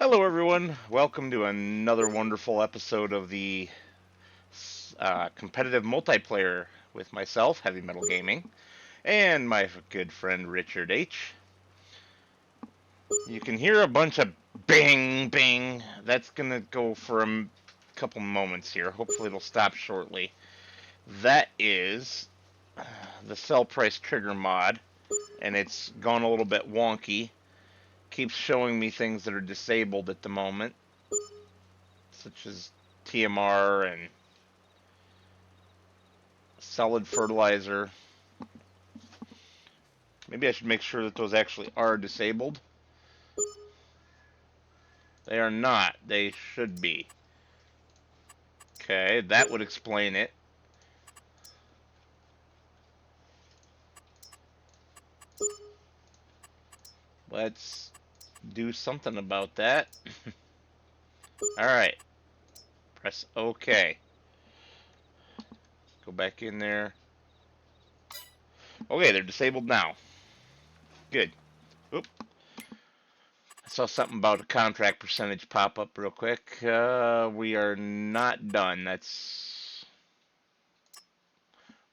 Hello, everyone. Welcome to another wonderful episode of the competitive multiplayer with myself, Heavy Metal Gaming, and my good friend Richard H. You can hear a bunch of bing, bing. That's going to go for a couple moments here. Hopefully, it'll stop shortly. That is the sell price trigger mod, and it's gone a little bit wonky. Keeps showing me things that are disabled at the moment, such as TMR and solid fertilizer. Maybe I should make sure that those actually are disabled. They are not. They should be. Okay, that would explain it. Let's do something about that. Alright. Press OK. Go back in there. Okay, they're disabled now. Good. Oop. I saw something about a contract percentage pop up real quick. We are not done. That's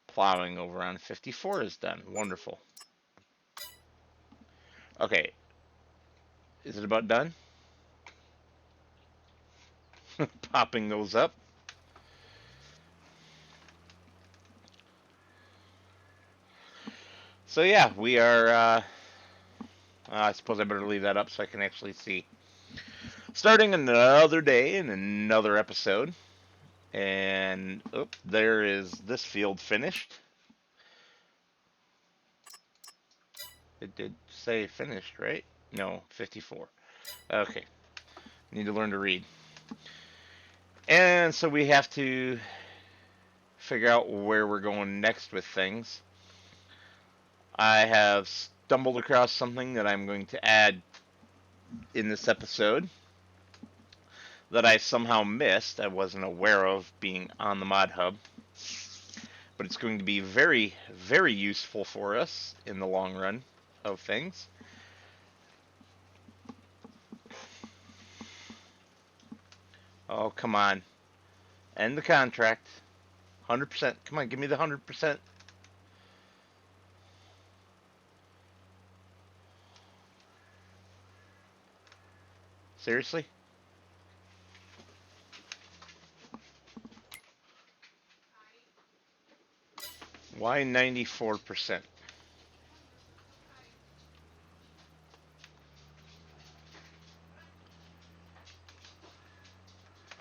plowing over on 54 is done. Wonderful. Okay. Is it about done? Popping those up. So yeah, we are. I suppose I better leave that up so I can actually see. Starting another day in another episode, and there is this field finished. It did say finished, right? No, 54. Okay, need to learn to read. And so we have to figure out where we're going next with things. I have stumbled across something that I'm going to add in this episode that I somehow missed. I wasn't aware of being on the Mod Hub. But it's going to be very, very useful for us in the long run of things. Oh, come on. End the contract. 100%. Come on, give me the 100%. Seriously? Why 94%?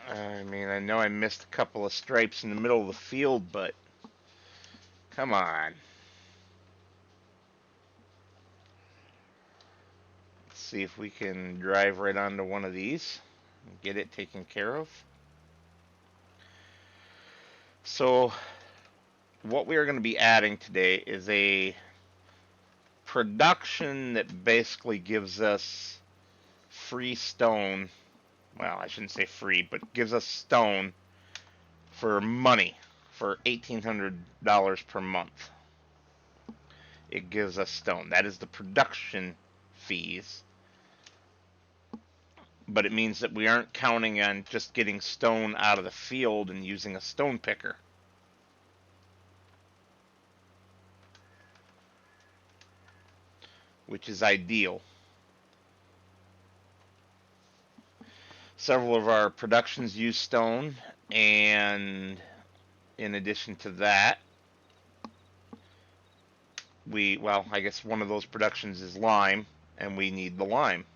I mean, I know I missed a couple of stripes in the middle of the field, but come on. Let's see if we can drive right onto one of these and get it taken care of. So, what we are going to be adding today is a production that basically gives us free stone. Well, I shouldn't say free, but gives us stone for money for $1,800 per month. It gives us stone. That is the production fees. But it means that we aren't counting on just getting stone out of the field and using a stone picker. Which is ideal. Several of our productions use stone, and in addition to that, I guess one of those productions is lime, and we need the lime.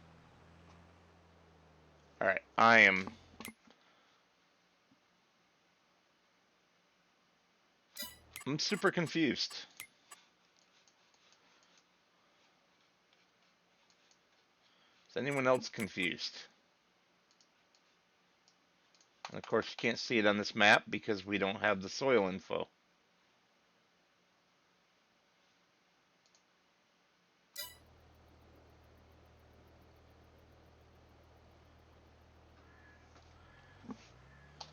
Alright, I'm super confused. Is anyone else confused? And of course, you can't see it on this map because we don't have the soil info.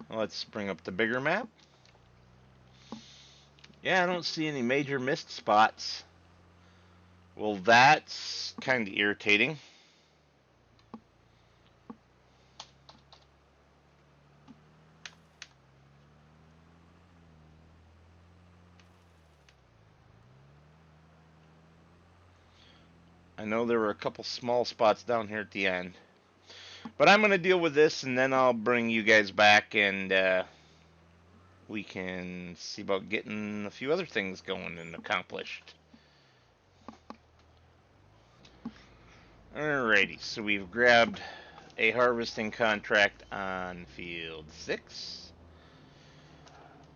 Let's bring up the bigger map. Yeah, I don't see any major mist spots. Well, that's kind of irritating. I know there were a couple small spots down here at the end. But I'm going to deal with this, and then I'll bring you guys back, and we can see about getting a few other things going and accomplished. Alrighty, so we've grabbed a harvesting contract on field 6.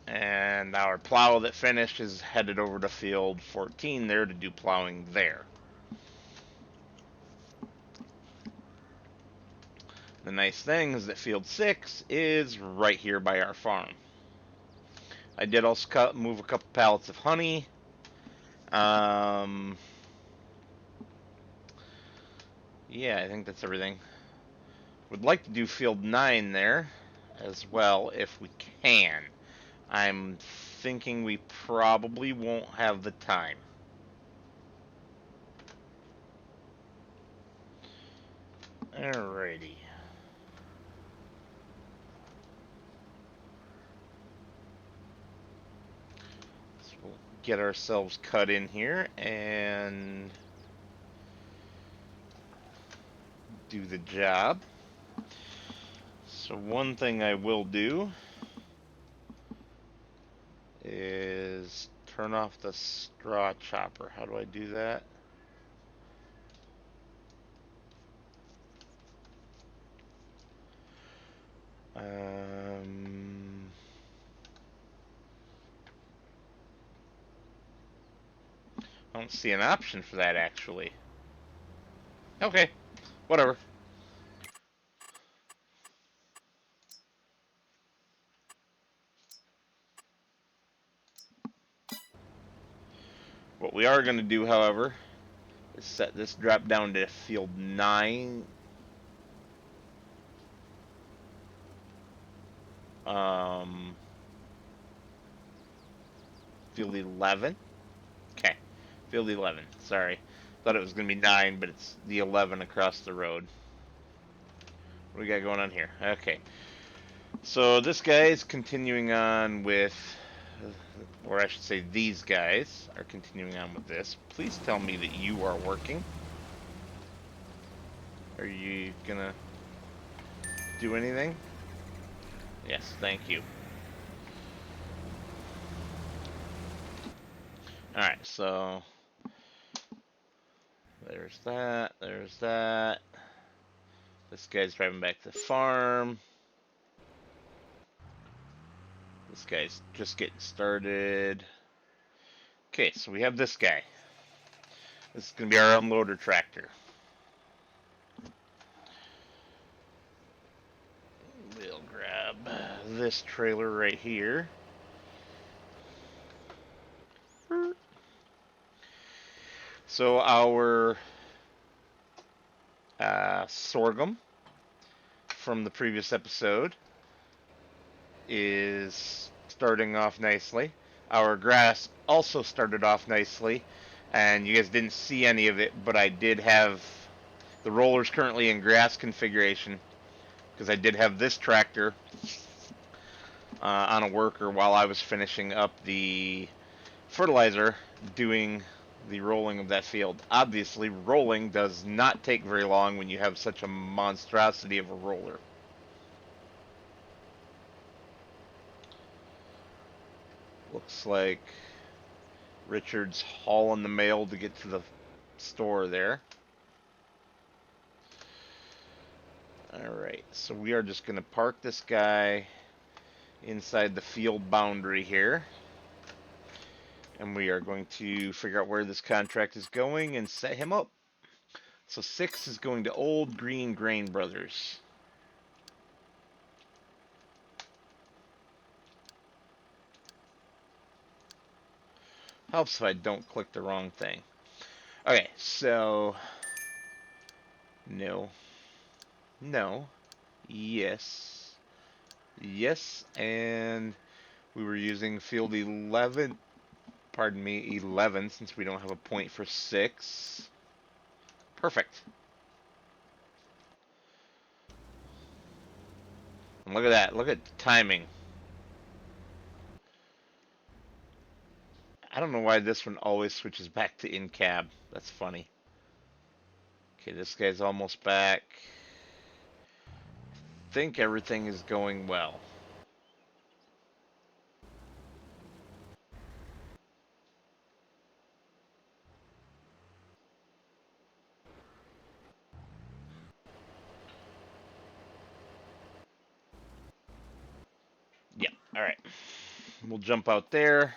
And our plow that finished is headed over to field 14 there to do plowing there. The nice thing is that field 6 is right here by our farm. I did also move a couple pallets of honey. Yeah, I think that's everything. Would like to do field 9 there as well if we can. I'm thinking we probably won't have the time. Alrighty. So we'll get ourselves cut in here and do the job. So one thing I will do is turn off the straw chopper. How do I do that? I don't see an option for that actually. Okay, whatever. What we are going to do, however, is set this drop down to field 9. Field 11. Okay, field 11. Sorry. Thought it was going to be 9, but it's the 11 across the road. What do we got going on here? Okay. So this guy is continuing on with, or I should say these guys are continuing on with this. Please tell me that you are working. Are you gonna do anything? Yes, thank you. Alright, so there's that, there's that. This guy's driving back to the farm. This guy's just getting started. Okay, so we have this guy. This is going to be our unloader tractor. We'll grab this trailer right here. So our sorghum from the previous episode is starting off nicely. Our grass also started off nicely, and you guys didn't see any of it, but I did have the rollers currently in grass configuration because I did have this tractor on a worker while I was finishing up the fertilizer doing the rolling of that field. Obviously, rolling does not take very long when you have such a monstrosity of a roller. Looks like Richard's hauling the mail to get to the store there. Alright, so we are just going to park this guy inside the field boundary here. And we are going to figure out where this contract is going and set him up. So 6 is going to Old Green Grain Brothers. Helps if I don't click the wrong thing. Okay, so no, no, yes, yes, and we were using field 11, pardon me, 11, since we don't have a point for 6. Perfect. And look at that, look at the timing. I don't know why this one always switches back to in cab. That's funny. Okay, this guy's almost back. Think everything is going well. Yep, alright. We'll jump out there.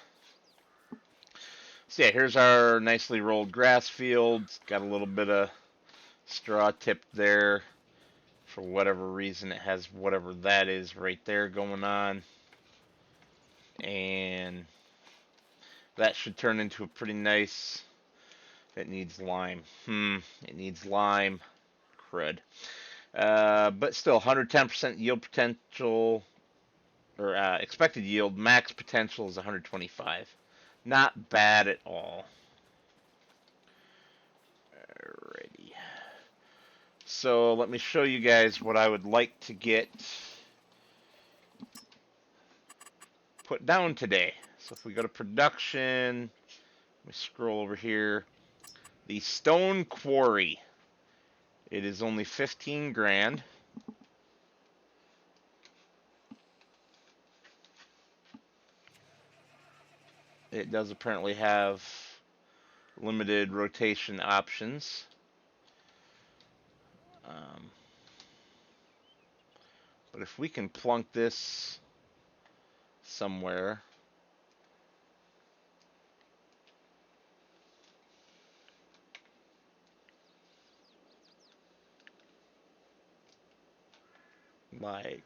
So yeah, here's our nicely rolled grass field. It's got a little bit of straw tipped there. For whatever reason, it has whatever that is right there going on. And that should turn into a pretty nice... It needs lime. It needs lime. Crud. But still, 110% yield potential, or expected yield, max potential is 125. Not bad at all. Alrighty. So let me show you guys what I would like to get put down today. So if we go to production, let me scroll over here. The stone quarry. It is only 15 grand. It does apparently have limited rotation options. Um, but if we can plunk this somewhere, like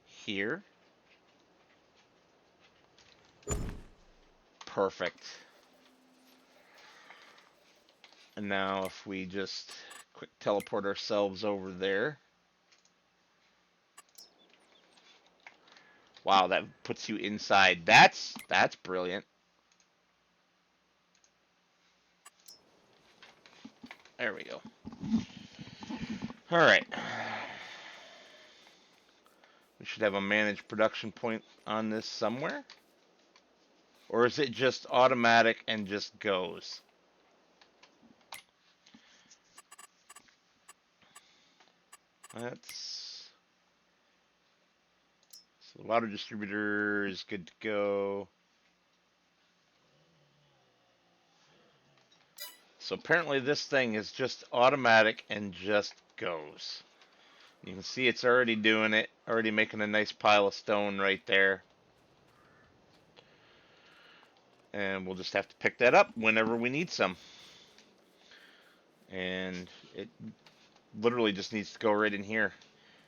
here, perfect. And now if we just quick teleport ourselves over there. Wow, that puts you inside. That's brilliant. There we go. All right. We should have a managed production point on this somewhere. Or is it just automatic and just goes? That's... So the water distributor is good to go. So apparently this thing is just automatic and just goes. You can see it's already doing it, already making a nice pile of stone right there. And we'll just have to pick that up whenever we need some. And it literally just needs to go right in here.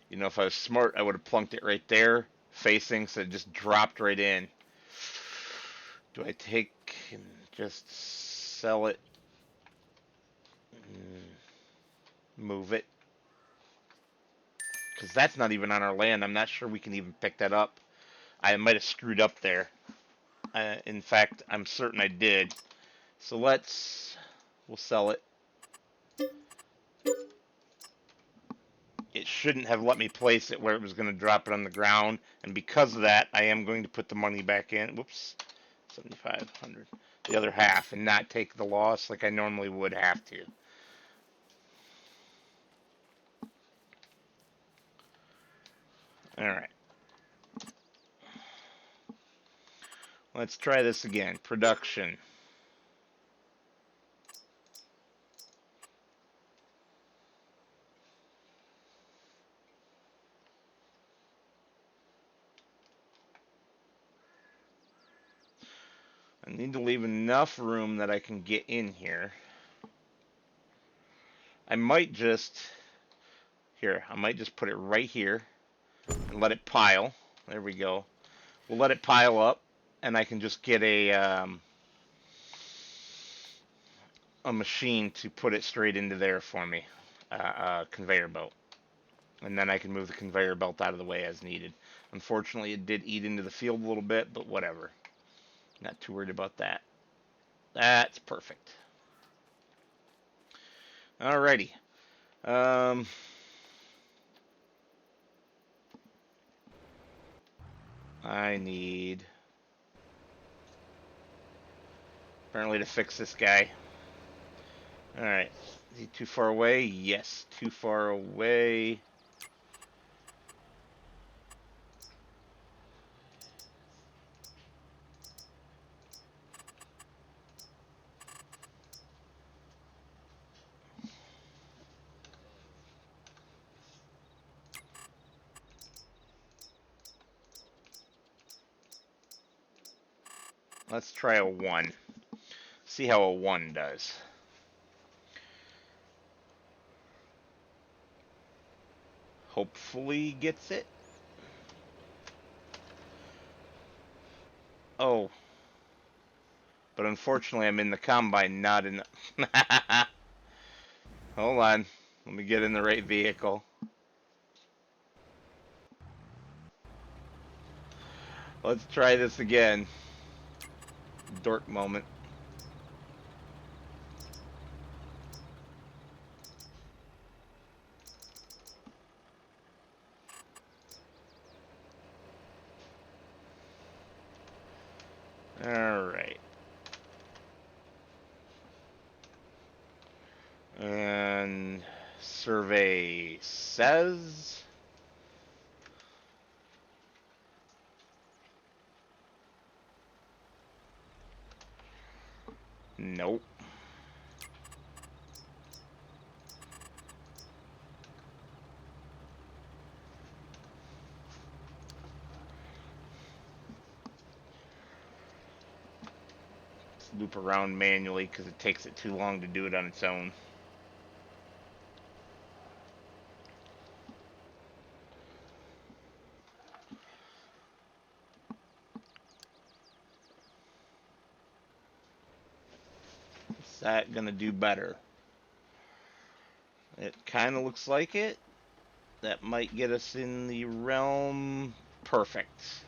You know, if I was smart, I would have plunked it right there, facing, so it just dropped right in. Do I take and just sell it? Move it? Because that's not even on our land. I'm not sure we can even pick that up. I might have screwed up there. In fact, I'm certain I did. So we'll sell it. It shouldn't have let me place it where it was going to drop it on the ground. And because of that, I am going to put the money back in. Whoops. 7,500. The other half and not take the loss like I normally would have to. Alright. Let's try this again. Production. I need to leave enough room that I can get in here. I might just put it right here and let it pile. There we go. We'll let it pile up, and I can just get a machine to put it straight into there for me, a conveyor belt. And then I can move the conveyor belt out of the way as needed. Unfortunately, it did eat into the field a little bit, but whatever. Not too worried about that. That's perfect. Alrighty. I need... Apparently to fix this guy. Alright. Is he too far away? Yes, too far away. Let's try a 1. See how a 1 does. Hopefully gets it. Oh. But unfortunately I'm in the combine, not in the... Hold on. Let me get in the right vehicle. Let's try this again. Dork moment. Alright. And survey says... Nope. Let's loop around manually because it takes it too long to do it on its own. Is that gonna do better? It kind of looks like it. That might get us in the realm. Perfect.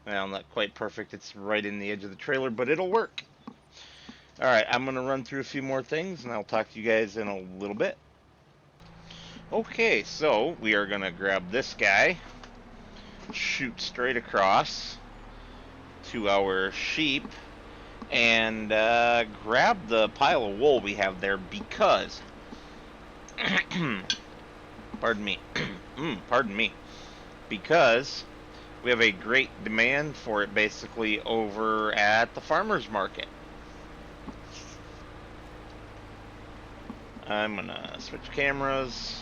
Well, not quite perfect. It's right in the edge of the trailer, but it'll work. Alright, I'm going to run through a few more things, and I'll talk to you guys in a little bit. Okay, so we are going to grab this guy, shoot straight across to our sheep, and grab the pile of wool we have there because... pardon me. Pardon me. Because we have a great demand for it basically over at the farmer's market. I'm gonna switch cameras.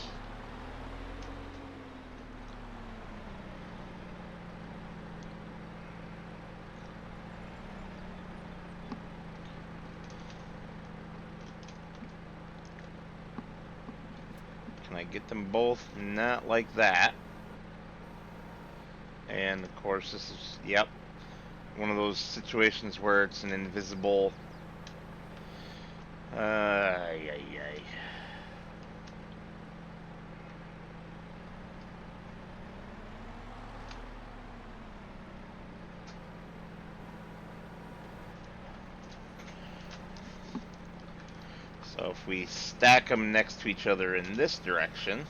Can I get them both? Not like that. And of course this is, yep, one of those situations where it's an invisible... Ay, ay, ay. So if we stack them next to each other in this direction,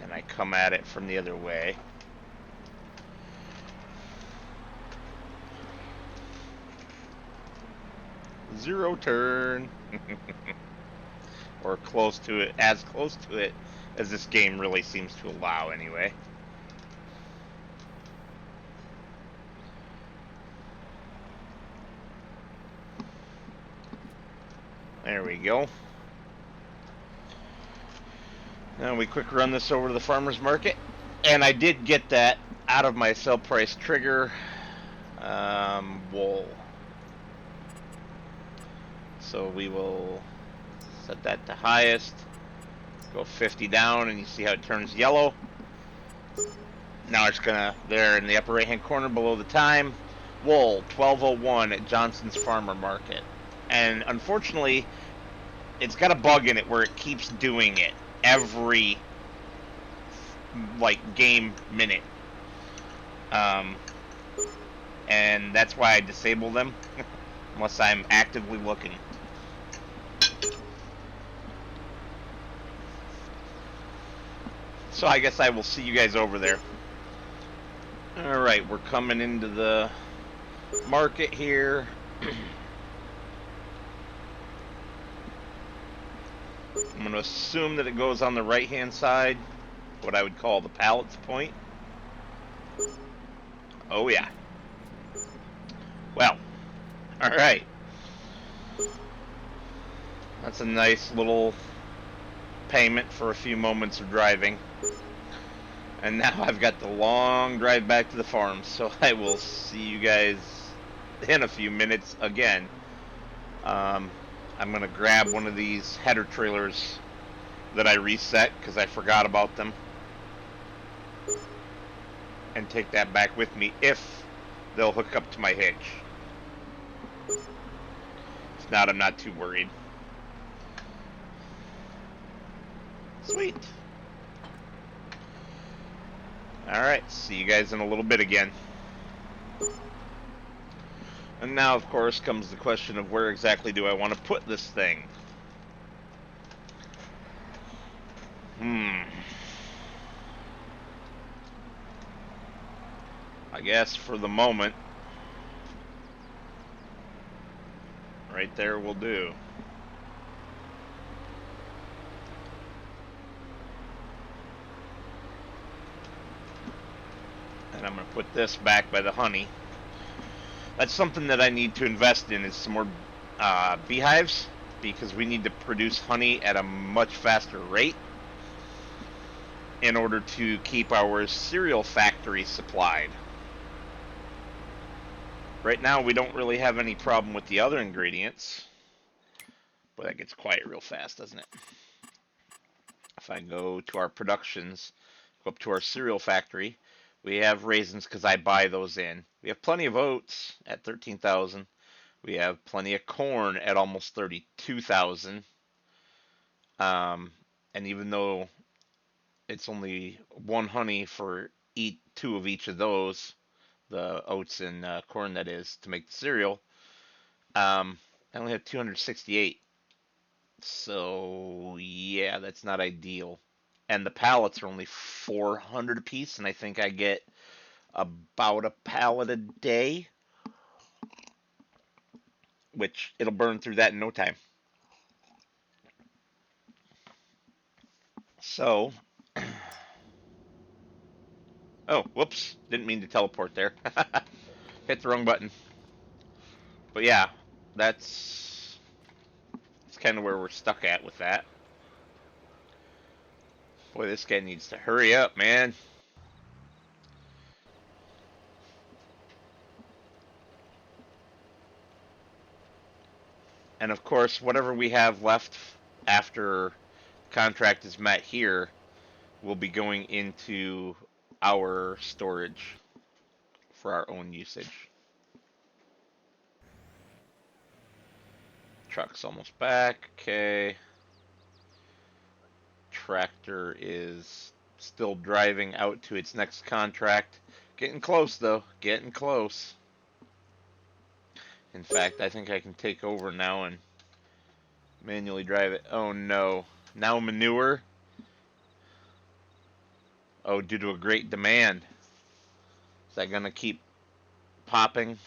and I come at it from the other way, zero turn. Or close to it, as close to it as this game really seems to allow anyway. There we go. Now we quick run this over to the farmer's market. And I did get that out of my sell price trigger. Wool. So we will set that to highest. Go 50 down and you see how it turns yellow. Now it's gonna, there in the upper right hand corner below the time, wool 1201 at Johnson's Farmer Market. And unfortunately, it's got a bug in it where it keeps doing it every like game minute. And that's why I disable them unless I'm actively looking. So I guess I will see you guys over there. All right, we're coming into the market here. I'm going to assume that it goes on the right-hand side, what I would call the pallets point. Oh, yeah. Well, all right. That's a nice little payment for a few moments of driving. And now I've got the long drive back to the farm, so I will see you guys in a few minutes again. Um, I'm going to grab one of these header trailers that I reset because I forgot about them and take that back with me if they'll hook up to my hitch. If not, I'm not too worried. Sweet. Alright, see you guys in a little bit again. And now, of course, comes the question of where exactly do I want to put this thing? I guess for the moment, right there will do. And I'm going to put this back by the honey. That's something that I need to invest in, is some more beehives, because we need to produce honey at a much faster rate in order to keep our cereal factory supplied. Right now, we don't really have any problem with the other ingredients. Boy, that gets quiet real fast, doesn't it? If I go to our productions, go up to our cereal factory, we have raisins because I buy those in. We have plenty of oats at 13,000. We have plenty of corn at almost 32,000. And even though it's only one honey for two of each of those, the oats and corn that is, to make the cereal, I only have 268. So, yeah, that's not ideal. And the pallets are only 400 a piece, and I think I get about a pallet a day, which it'll burn through that in no time. So, oh, whoops, didn't mean to teleport there. Hit the wrong button. But yeah, that's kind of where we're stuck at with that. Boy, this guy needs to hurry up, man. And of course, whatever we have left after contract is met here will be going into our storage for our own usage. Truck's almost back. Okay. Tractor is still driving out to its next contract. Getting close, though. Getting close. In fact, I think I can take over now and manually drive it. Oh no. Now manure? Oh, due to a great demand. Is that gonna keep popping?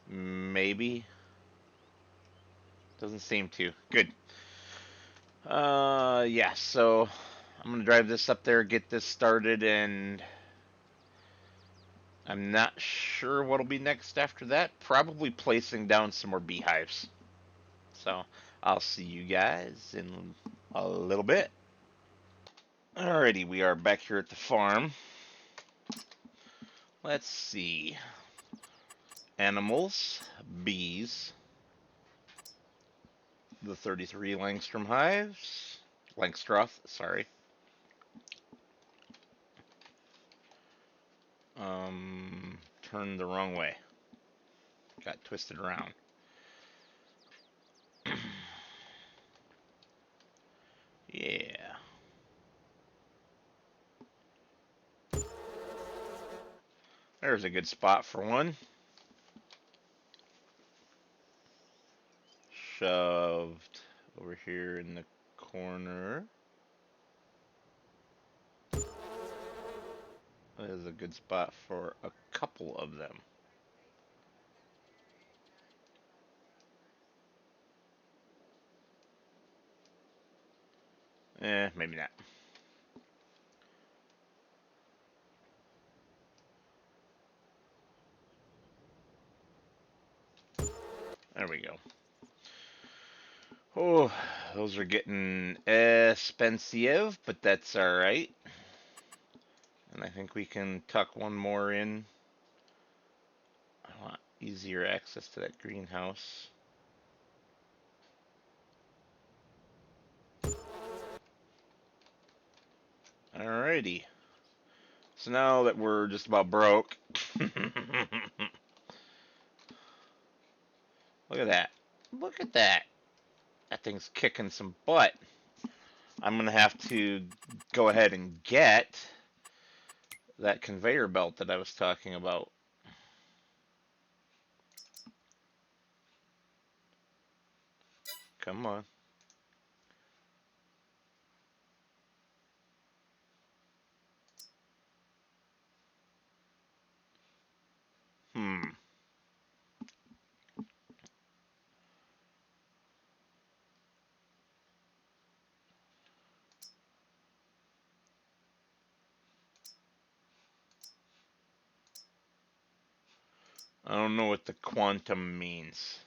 Maybe. Doesn't seem to. Good. Yeah, so I'm gonna drive this up there, get this started, and I'm not sure what'll be next after that. Probably placing down some more beehives. So I'll see you guys in a little bit. Alrighty, we are back here at the farm. Let's see. Animals, bees, the 33 Langstrom hives. Langstroth, sorry. Turned the wrong way. Got twisted around. Yeah. There's a good spot for one. Shoved over here in the corner. That is a good spot for a couple of them. Maybe not. There we go. Oh, those are getting expensive, but that's alright. And I think we can tuck one more in. I want easier access to that greenhouse. Alrighty. So now that we're just about broke, look at that. Look at that. That thing's kicking some butt. I'm going to have to go ahead and get that conveyor belt that I was talking about. Come on. Hmm. I don't know what the quantum means.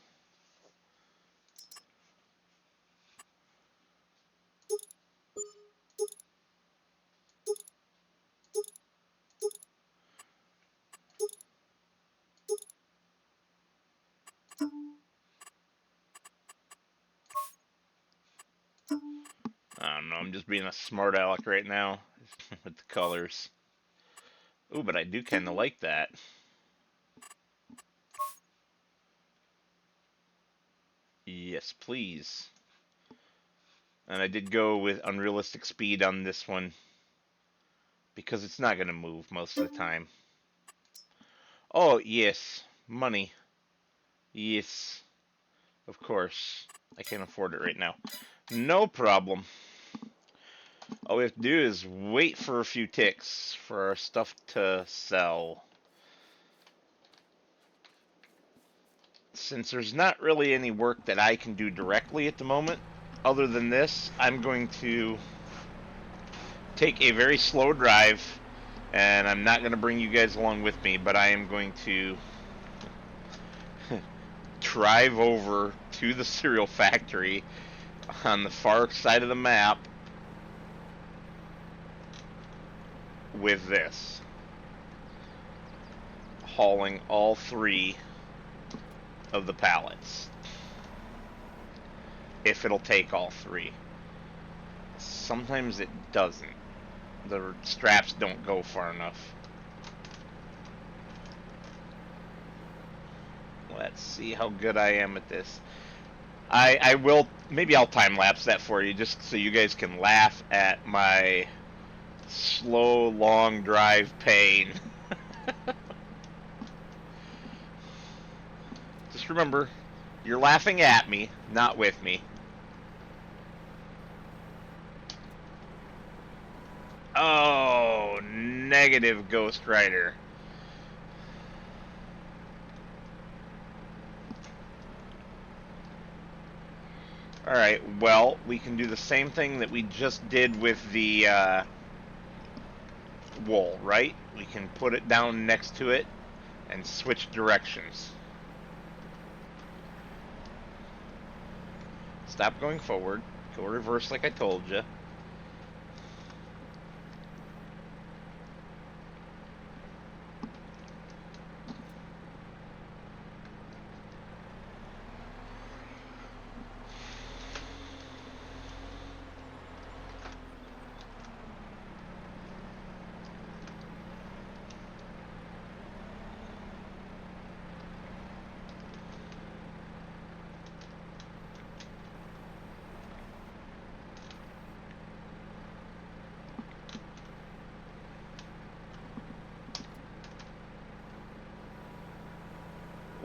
I don't know. I'm just being a smart aleck right now with the colors. Ooh, but I do kind of like that. Yes, please. And I did go with unrealistic speed on this one because it's not going to move most of the time. Oh, yes. Money. Yes. Of course. I can't afford it right now. No problem. All we have to do is wait for a few ticks for our stuff to sell. Since there's not really any work that I can do directly at the moment, other than this, I'm going to take a very slow drive, and I'm not going to bring you guys along with me, but I am going to drive over to the cereal factory on the far side of the map with this, hauling all 3 of the pallets, if it'll take all 3. Sometimes it doesn't. The straps don't go far enough. Let's see how good I am at this. I will, maybe I'll time lapse that for you just so you guys can laugh at my slow, long drive pain. Just remember, you're laughing at me, not with me. Oh, negative Ghost Rider. Alright, well, we can do the same thing that we just did with the wool, right? We can put it down next to it and switch directions. Stop going forward. Go reverse like I told you.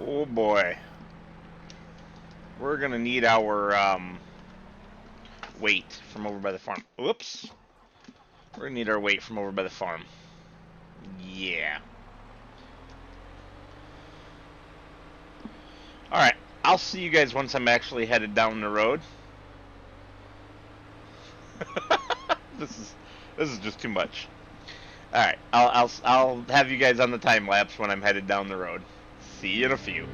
Oh boy. We're gonna need our weight from over by the farm. Whoops. We're gonna need our weight from over by the farm. Yeah. All right. I'll see you guys once I'm actually headed down the road. this is this is just too much. All right. I'll have you guys on the time lapse when I'm headed down the road. See you in a few.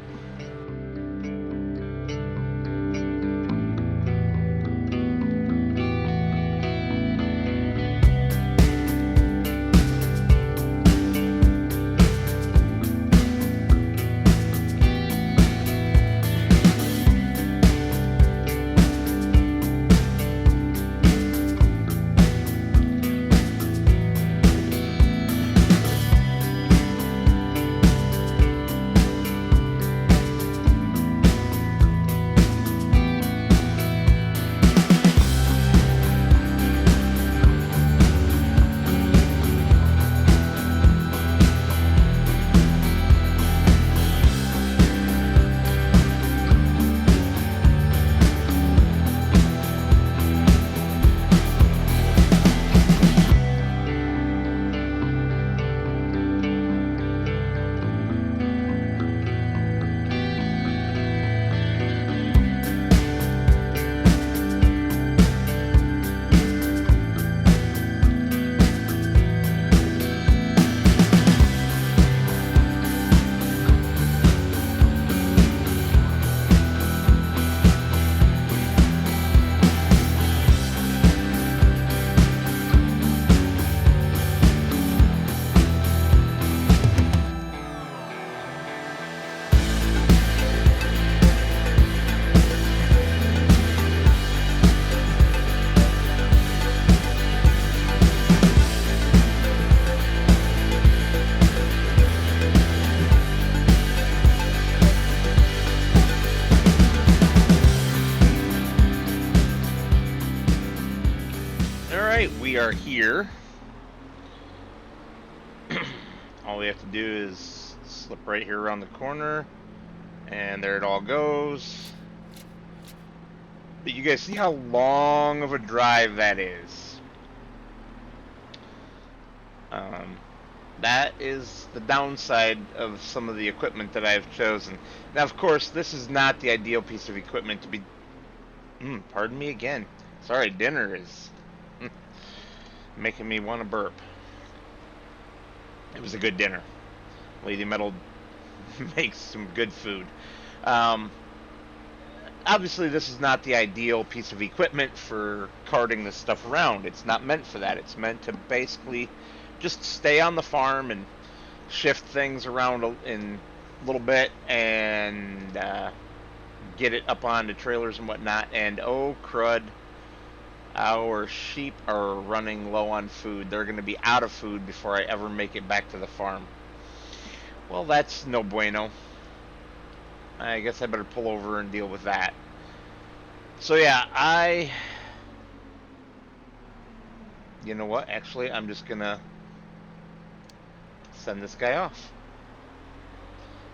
All right, we are here. All we have to do is slip right here around the corner, and there it all goes. But you guys see how long of a drive that is. Um, that is the downside of some of the equipment that I've chosen. Now, of course, this is not the ideal piece of equipment to be... pardon me again. Sorry, dinner is making me want to burp. It was a good dinner. Lady Metal makes some good food. Um, Obviously, this is not the ideal piece of equipment for carting this stuff around. It's not meant for that. It's meant to basically just stay on the farm and shift things around in a little bit and get it up onto trailers and whatnot. And oh crud, our sheep are running low on food. They're going to be out of food before I ever make it back to the farm. Well, that's no bueno. I guess I better pull over and deal with that. So yeah, you know what? Actually, I'm just gonna send this guy off,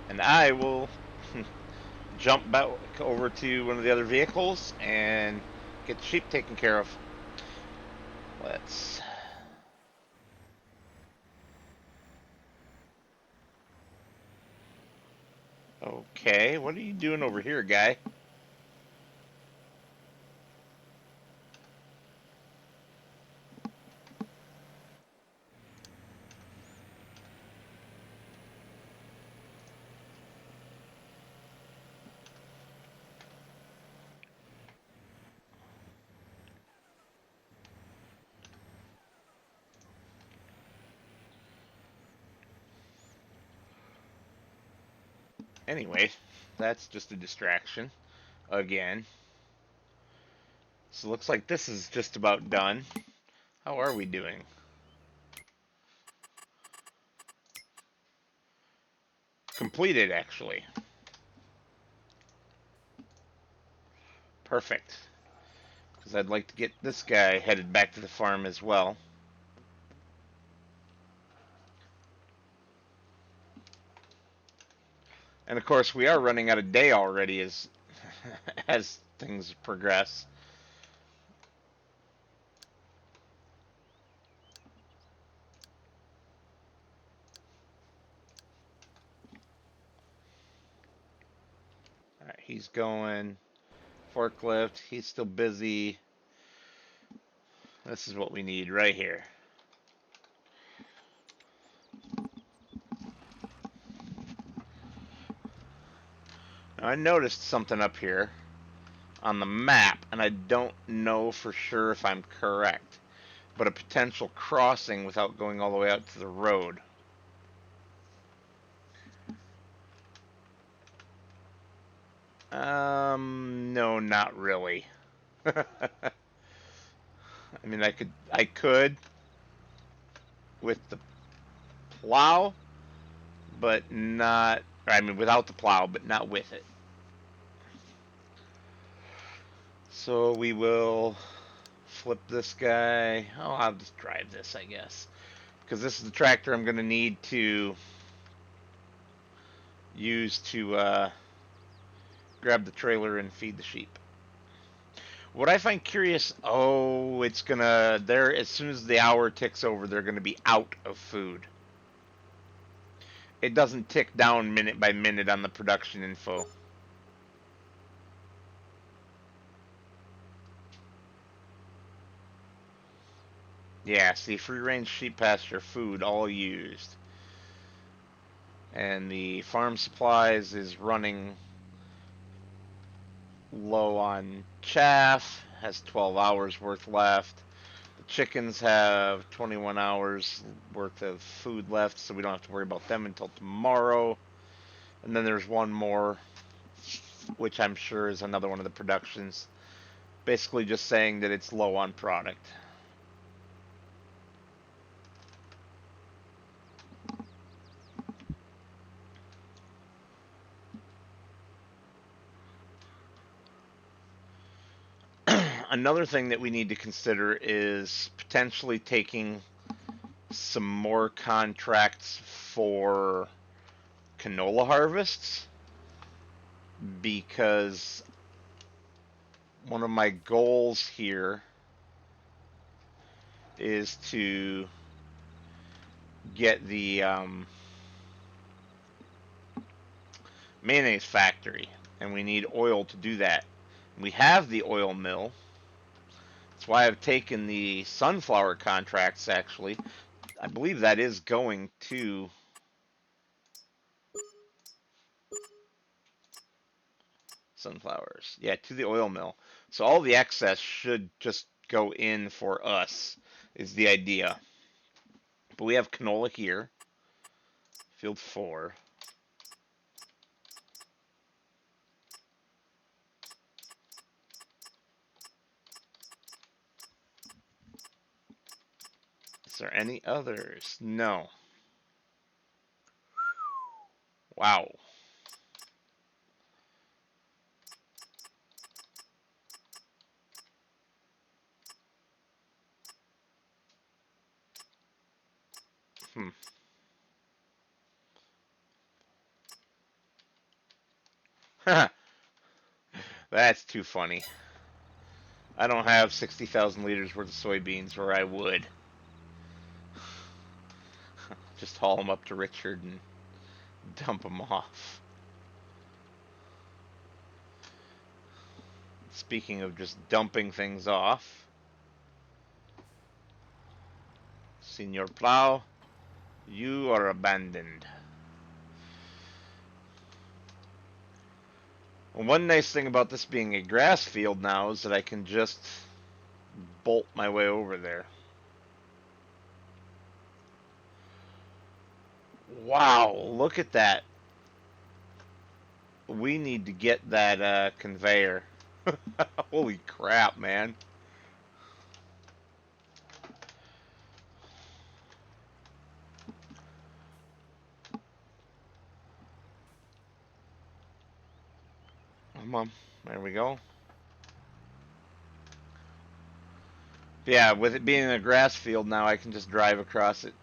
and I will jump back over to one of the other vehicles and get the sheep taken care of. Let's. Okay, what are you doing over here, guy? Anyway, that's just a distraction again. So it looks like this is just about done. How are we doing? Completed, actually. Perfect. Because I'd like to get this guy headed back to the farm as well. And of course, we are running out of day already as as things progress. Alright, he's going. Forklift, he's still busy. This is what we need right here. Now, I noticed something up here on the map, and I don't know for sure if I'm correct, but a potential crossing without going all the way out to the road. No, not really. I mean, I could with the plow, but not, I mean, without the plow, but not with it. So we will flip this guy. Oh, I'll just drive this, I guess. Because this is the tractor I'm going to need to use to grab the trailer and feed the sheep. What I find curious, oh, it's gonna, there, as soon as the hour ticks over, they're gonna be out of food. It doesn't tick down minute by minute on the production info. Yeah, see, free range sheep pasture food all used. And the farm supplies is running low on chaff, has 12 hours worth left. The chickens have 21 hours worth of food left, so we don't have to worry about them until tomorrow. And then there's one more, which I'm sure is another one of the productions. Basically just saying that it's low on product. Another thing that we need to consider is potentially taking some more contracts for canola harvests, because one of my goals here is to get the mayonnaise factory, and we need oil to do that. We have the oil mill. That's why I've taken the sunflower contracts, actually. I believe that is going to sunflowers. Yeah, to the oil mill. So all the excess should just go in for us, is the idea. But we have canola here. Field 4. Is there any others? No. Wow. Hmm. That's too funny. I don't have 60,000 liters worth of soybeans, or I would. Just haul them up to Richard and dump them off. Speaking of just dumping things off, Senor Plow, you are abandoned. Well, one nice thing about this being a grass field now is that I can just bolt my way over there. Wow, look at that. We need to get that conveyor. Holy crap, man. Come on. There we go. Yeah, with it being a grass field now, I can just drive across it.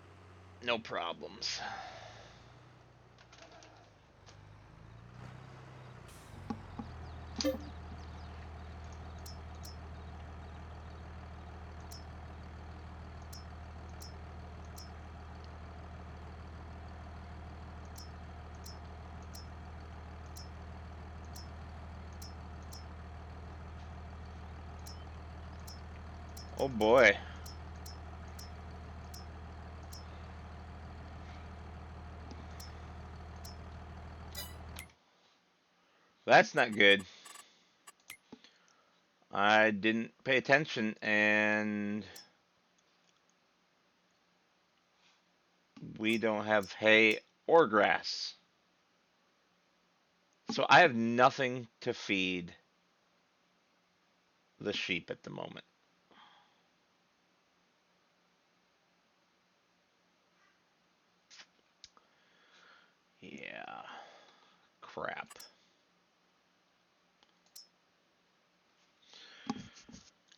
No problems. Oh boy. That's not good. I didn't pay attention and we don't have hay or grass. So I have nothing to feed the sheep at the moment. Yeah. Crap.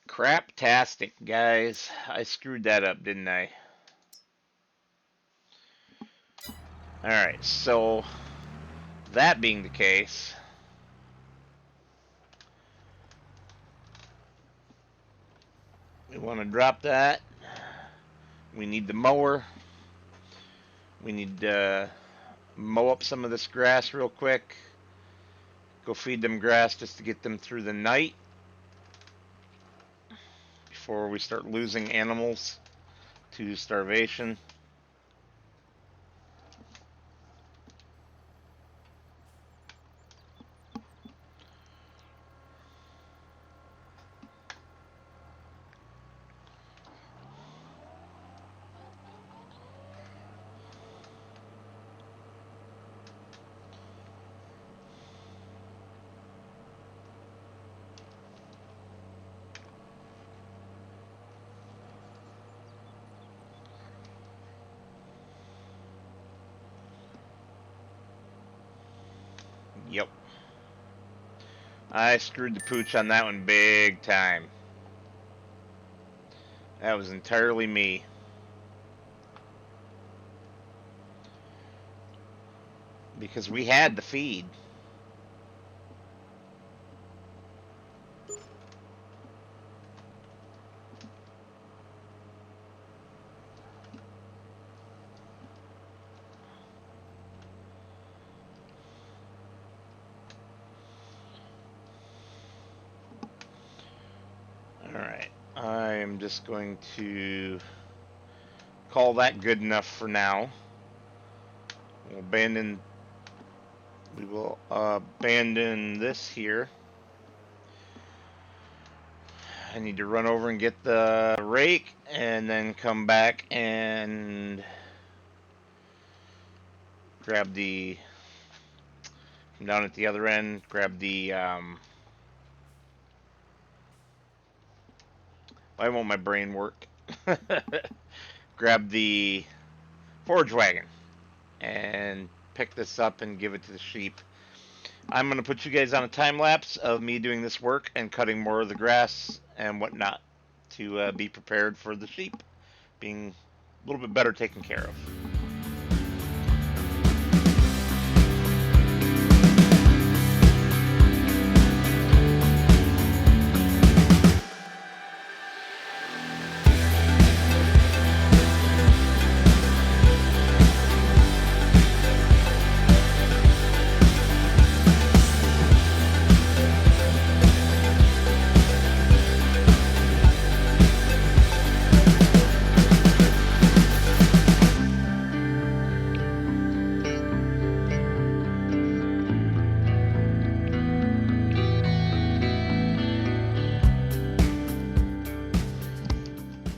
Craptastic, guys. I screwed that up, didn't I? Alright, so that being the case, we want to drop that. We need the mower. We need to mow up some of this grass real quick. Go feed them grass just to get them through the night before we start losing animals to starvation. Yep. I screwed the pooch on that one big time. That was entirely me. Because we had the feed. Alright. I'm just going to call that good enough for now. We will abandon this here. I need to run over and get the rake and then come back and grab the, come down at the other end, grab the, why won't my brain work? Grab the forage wagon and pick this up and give it to the sheep. I'm going to put you guys on a time lapse of me doing this work and cutting more of the grass and whatnot to be prepared for the sheep being a little bit better taken care of.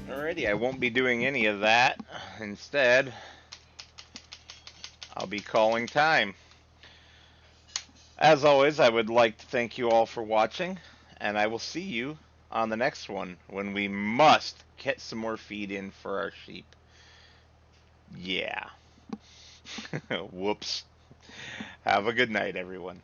Alrighty, I won't be doing any of that. Instead, I'll be calling time. As always, I would like to thank you all for watching, and I will see you on the next one when we must get some more feed in for our sheep. Yeah. Whoops. Have a good night, everyone.